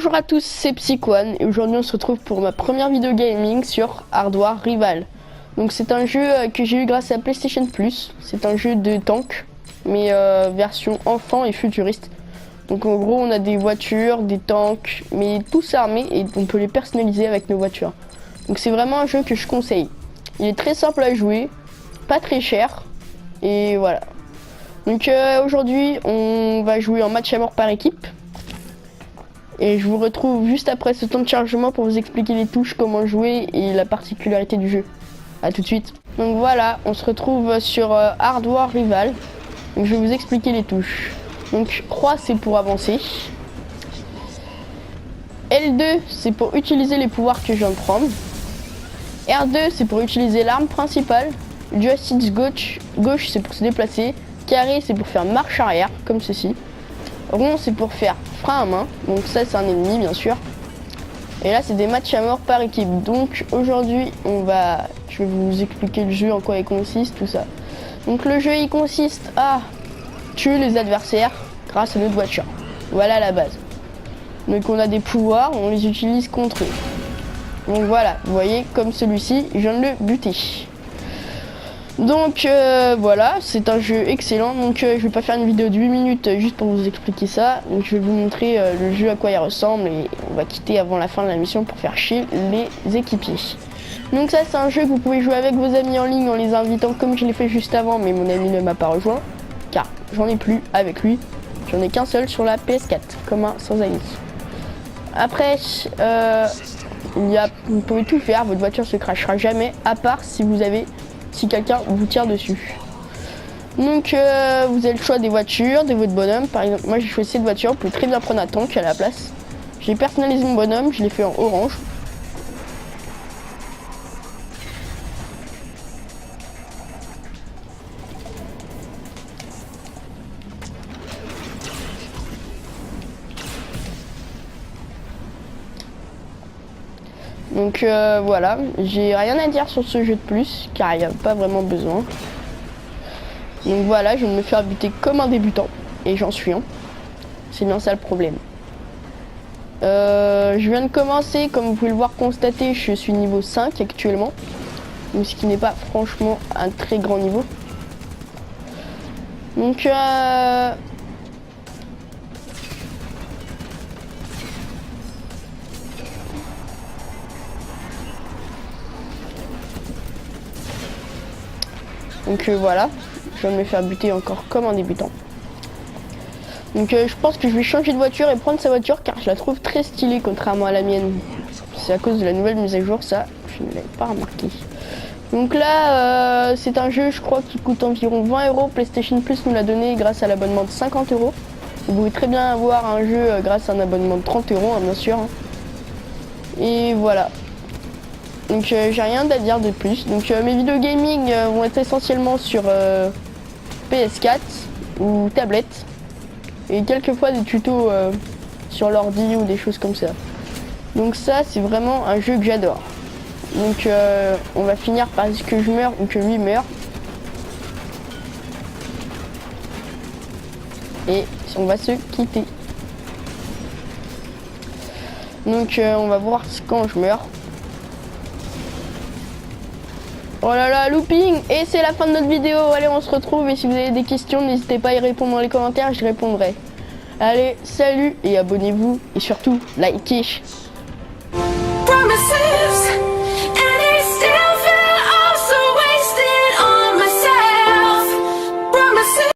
Bonjour à tous, c'est Psyquan et aujourd'hui on se retrouve pour ma première vidéo gaming sur Hardware Rival. Donc c'est un jeu que j'ai eu grâce à PlayStation Plus. C'est un jeu de tank, mais version enfant et futuriste. Donc en gros on a des voitures, des tanks, mais tous armés et on peut les personnaliser avec nos voitures. Donc c'est vraiment un jeu que je conseille. Il est très simple à jouer, pas très cher et voilà. Donc aujourd'hui on va jouer en match à mort par équipe. Et je vous retrouve juste après ce temps de chargement pour vous expliquer les touches, comment jouer et la particularité du jeu. A tout de suite. Donc voilà, on se retrouve sur Hardware Rival. Donc je vais vous expliquer les touches. Donc croix c'est pour avancer. L2 c'est pour utiliser les pouvoirs que je viens de prendre. R2 c'est pour utiliser l'arme principale. Joystick gauche c'est pour se déplacer. Carré c'est pour faire marche arrière comme ceci. Rond c'est pour faire frein à main, donc ça c'est un ennemi bien sûr. Et là c'est des matchs à mort par équipe. Donc aujourd'hui je vais vous expliquer le jeu, en quoi il consiste, tout ça. Donc le jeu il consiste à tuer les adversaires grâce à notre voiture. Voilà la base. Donc on a des pouvoirs, on les utilise contre eux. Donc voilà, vous voyez comme celui-ci, je viens de le buter. Donc voilà, c'est un jeu excellent. Donc je vais pas faire une vidéo de 8 minutes juste pour vous expliquer ça. Donc je vais vous montrer le jeu, à quoi il ressemble, et on va quitter avant la fin de la mission pour faire chier les équipiers. Donc ça c'est un jeu que vous pouvez jouer avec vos amis en ligne en les invitant comme je l'ai fait juste avant, mais mon ami ne m'a pas rejoint car j'en ai plus avec lui. J'en ai qu'un seul sur la PS4, comme un sans amis. Après vous pouvez tout faire, votre voiture se crachera jamais, à part si quelqu'un vous tire dessus. Donc vous avez le choix des voitures, de votre bonhomme. Par exemple, moi j'ai choisi cette voiture, vous pouvez très bien prendre un tank à la place. J'ai personnalisé mon bonhomme, je l'ai fait en orange. Donc voilà, j'ai rien à dire sur ce jeu de plus car il n'y a pas vraiment besoin. Donc voilà, je vais me faire buter comme un débutant et j'en suis un. C'est bien ça le problème. Je viens de commencer, comme vous pouvez le voir constater, je suis niveau 5 actuellement. Donc ce qui n'est pas franchement un très grand niveau. Donc voilà, je viens de me faire buter encore comme un débutant. Donc je pense que je vais changer de voiture et prendre sa voiture car je la trouve très stylée contrairement à la mienne. C'est à cause de la nouvelle mise à jour, ça je ne l'avais pas remarqué. Donc là c'est un jeu, je crois, qui coûte environ 20 €. PlayStation Plus nous l'a donné grâce à l'abonnement de 50 €. Vous pouvez très bien avoir un jeu grâce à un abonnement de 30 €, hein, bien sûr. Et voilà. Donc j'ai rien à dire de plus. Donc mes vidéos gaming vont être essentiellement sur PS4 ou tablette. Et quelquefois des tutos sur l'ordi ou des choses comme ça. Donc ça c'est vraiment un jeu que j'adore. Donc on va finir par ce que je meurs ou que lui meurt. Et on va se quitter. Donc on va voir quand je meurs. Oh là là, looping! Et c'est la fin de notre vidéo. Allez, on se retrouve. Et si vous avez des questions, n'hésitez pas à y répondre dans les commentaires, je répondrai. Allez, salut et abonnez-vous. Et surtout, likez.